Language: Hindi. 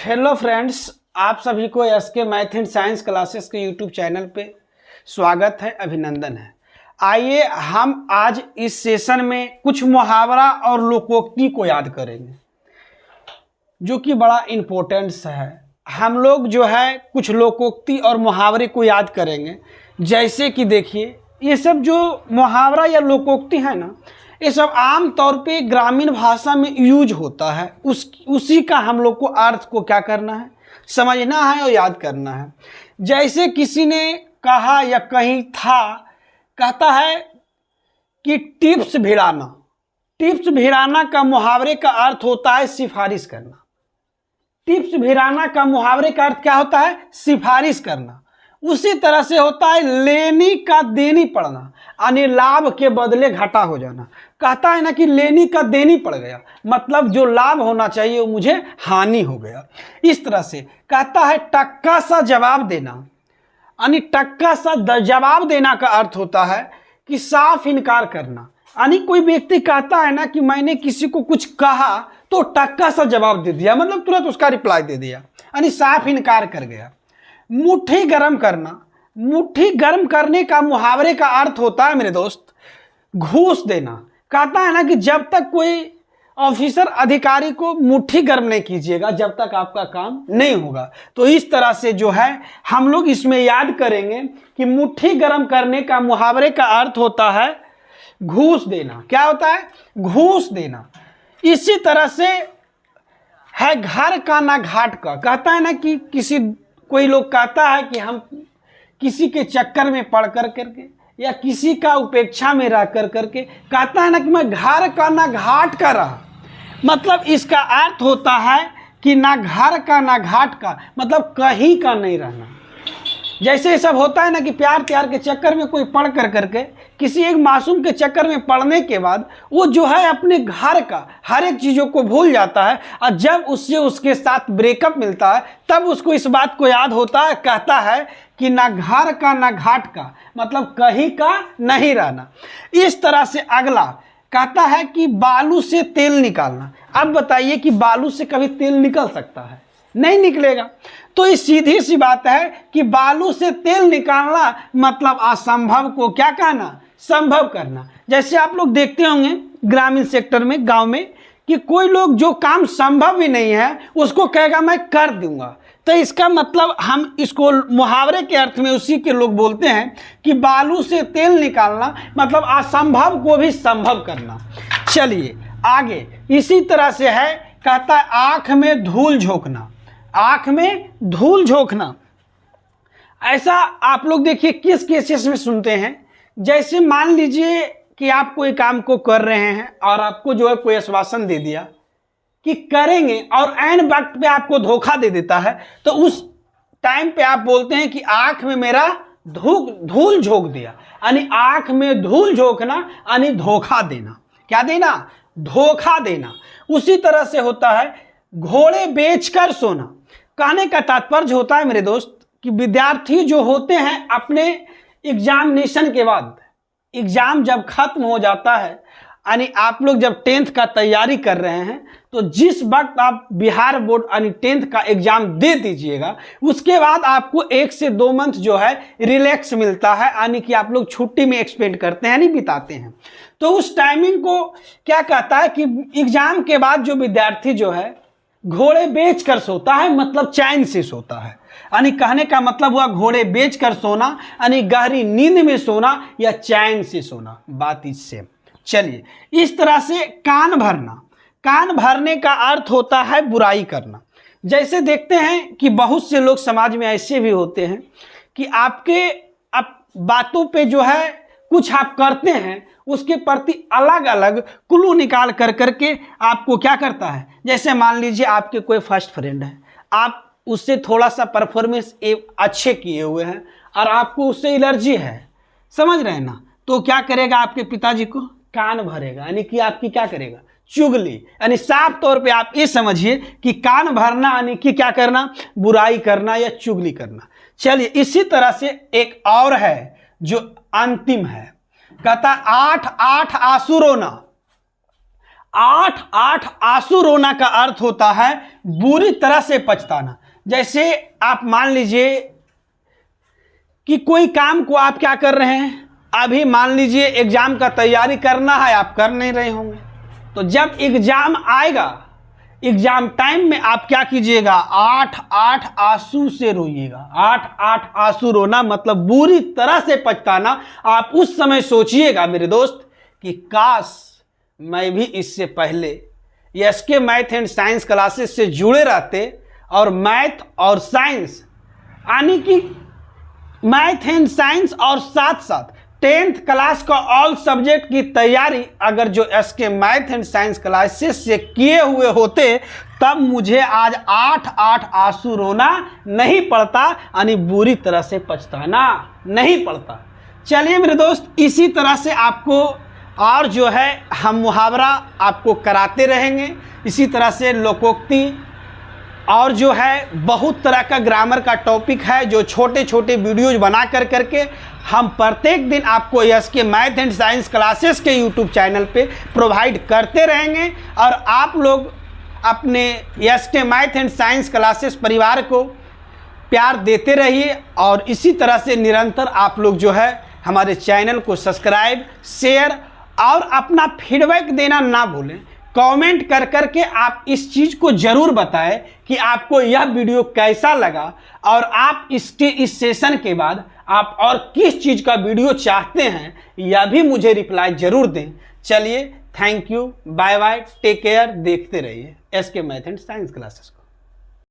हेलो फ्रेंड्स, आप सभी को SK math and science classes के यूट्यूब चैनल पे स्वागत है, अभिनंदन है। आइए हम आज इस सेशन में कुछ मुहावरा और लोकोक्ति को याद करेंगे, जो कि बड़ा इम्पोर्टेंट है। हम लोग जो है कुछ लोकोक्ति और मुहावरे को याद करेंगे। जैसे कि देखिए, ये सब जो मुहावरा या लोकोक्ति है ना, ये सब आम तौर पे ग्रामीण भाषा में यूज होता है। उसी का हम लोग को अर्थ को क्या करना है, समझना है और याद करना है। जैसे किसी ने कहा या कहीं था, कहता है कि टिप्स भिड़ाना। टिप्स भिड़ाना का मुहावरे का अर्थ होता है सिफारिश करना। टिप्स भिड़ाना का मुहावरे का अर्थ क्या होता है, सिफारिश करना। उसी तरह से होता है लेनी का देनी पड़ना, यानी लाभ के बदले घाटा हो जाना। कहता है ना कि लेनी का देनी पड़ गया, मतलब जो लाभ होना चाहिए वो मुझे हानि हो गया। इस तरह से कहता है टक्का सा जवाब देना, यानी टक्का सा जवाब देना का अर्थ होता है कि साफ इनकार करना। यानी कोई व्यक्ति कहता है ना कि मैंने किसी को कुछ कहा तो टक्का सा जवाब दे दिया, मतलब तुरंत उसका रिप्लाई दे दिया, यानी साफ इनकार कर गया। मुट्ठी गर्म करना। मुट्ठी गर्म करने का मुहावरे का अर्थ होता है मेरे दोस्त, घूस देना। कहता है ना कि जब तक कोई ऑफिसर अधिकारी को मुट्ठी गर्म नहीं कीजिएगा, जब तक आपका काम नहीं होगा। तो इस तरह से जो है हम लोग इसमें याद करेंगे कि मुट्ठी गर्म करने का मुहावरे का अर्थ होता है घूस देना। क्या होता है, घूस देना। इसी तरह से है घर का ना घाट का। कहता है ना कि कोई लोग कहता है कि हम किसी के चक्कर में पड़ कर करके या किसी का उपेक्षा में रह कर करके, कहता है ना कि मैं घर का ना घाट का रहा। मतलब इसका अर्थ होता है कि ना घर का ना घाट का, मतलब कहीं का नहीं रहना। जैसे सब होता है ना कि प्यार त्यार के चक्कर में कोई पढ़ कर करके, किसी एक मासूम के चक्कर में पढ़ने के बाद वो जो है अपने घर का हर एक चीज़ों को भूल जाता है, और जब उससे उसके साथ ब्रेकअप मिलता है तब उसको इस बात को याद होता है। कहता है कि ना घर का ना घाट का, मतलब कहीं का नहीं रहना। इस तरह से अगला कहता है कि बालू से तेल निकालना। अब बताइए कि बालू से कभी तेल निकल सकता है? नहीं निकलेगा। तो ये सीधी सी बात है कि बालू से तेल निकालना मतलब असंभव को क्या कहना, संभव करना। जैसे आप लोग देखते होंगे ग्रामीण सेक्टर में, गांव में, कि कोई लोग जो काम संभव भी नहीं है उसको कहेगा मैं कर दूंगा। तो इसका मतलब हम इसको मुहावरे के अर्थ में उसी के लोग बोलते हैं कि बालू से तेल निकालना मतलब असंभव को भी संभव करना। चलिए आगे इसी तरह से है, कहता है आंख में धूल झोंकना। आंख में धूल झोंकना, ऐसा आप लोग देखिए किस केसेस में सुनते हैं। जैसे मान लीजिए कि आप कोई काम को कर रहे हैं और आपको जो है कोई आश्वासन दे दिया कि करेंगे, और ऐन वक्त पे आपको धोखा दे देता है, तो उस टाइम पे आप बोलते हैं कि आंख में मेरा धूल झोंक दिया। यानी आंख में धूल झोंकना यानी धोखा देना। क्या देना, धोखा देना। उसी तरह से होता है घोड़े बेचकर सोना। कहने का तात्पर्य होता है मेरे दोस्त कि विद्यार्थी जो होते हैं अपने एग्जामिनेशन के बाद, एग्जाम जब खत्म हो जाता है, यानी आप लोग जब 10th का तैयारी कर रहे हैं, तो जिस वक्त आप बिहार बोर्ड यानी 10th का एग्जाम दे दीजिएगा, उसके बाद आपको 1 से 2 मंथ जो है रिलैक्स मिलता है, यानी कि आप लोग छुट्टी में एक्सपेंड करते हैं, नहीं बिताते हैं। तो उस टाइमिंग को क्या कहता है कि एग्जाम के बाद जो विद्यार्थी जो है घोड़े बेच कर सोता है, मतलब चैन से सोता है। यानी कहने का मतलब हुआ घोड़े बेच कर सोना, यानी गहरी नींद में सोना या चैन से सोना। बात इससे। चलिए इस तरह से कान भरना। कान भरने का अर्थ होता है बुराई करना। जैसे देखते हैं कि बहुत से लोग समाज में ऐसे भी होते हैं कि आपके बातों पे जो है कुछ आप करते हैं, उसके प्रति अलग अलग क्लू निकाल कर करके आपको क्या करता है। जैसे मान लीजिए आपके कोई फर्स्ट फ्रेंड है, आप उससे थोड़ा सा परफॉर्मेंस अच्छे किए हुए हैं और आपको उससे एलर्जी है, समझ रहे हैं ना, तो क्या करेगा, आपके पिताजी को कान भरेगा, यानी कि आपकी क्या करेगा, चुगली। यानी साफ तौर पे आप ये समझिए कि कान भरना यानी कि क्या करना, बुराई करना या चुगली करना। चलिए इसी तरह से एक और है जो अंतिम है, कहता 8 आंसू रोना। आठ आठ आंसू रोना का अर्थ होता है बुरी तरह से पछताना। जैसे आप मान लीजिए कि कोई काम को आप क्या कर रहे हैं, अभी मान लीजिए एग्जाम का तैयारी करना है, आप कर नहीं रहे होंगे, तो जब एग्जाम आएगा, एग्जाम टाइम में आप क्या कीजिएगा, आठ आठ आंसू से रोइएगा। आठ आठ आंसू रोना मतलब बुरी तरह से पछताना। आप उस समय सोचिएगा मेरे दोस्त कि काश मैं भी इससे पहले SK math and science classes से जुड़े रहते और मैथ और साइंस यानी कि मैथ एंड साइंस और साथ साथ 10th क्लास का ऑल सब्जेक्ट की तैयारी अगर जो SK math and science classes से किए हुए होते, तब मुझे आज आठ आठ आंसू रोना नहीं पड़ता, यानी बुरी तरह से पछताना नहीं पड़ता। चलिए मेरे दोस्त, इसी तरह से आपको और जो है हम मुहावरा आपको कराते रहेंगे। इसी तरह से लोकोक्ति और जो है बहुत तरह का ग्रामर का टॉपिक है जो छोटे छोटे वीडियोज बना कर करके हम प्रत्येक दिन आपको SK math and science classes के यूट्यूब चैनल पे प्रोवाइड करते रहेंगे। और आप लोग अपने SK math and science classes परिवार को प्यार देते रहिए और इसी तरह से निरंतर आप लोग जो है हमारे चैनल को सब्सक्राइब, शेयर और अपना फीडबैक देना ना भूलें। कमेंट कर कर के आप इस चीज़ को ज़रूर बताएं कि आपको यह वीडियो कैसा लगा और आप इसके इस सेशन के बाद आप और किस चीज़ का वीडियो चाहते हैं, यह भी मुझे रिप्लाई ज़रूर दें। चलिए, thank you, bye bye, take care, देखते रहिए SK math and science classes को।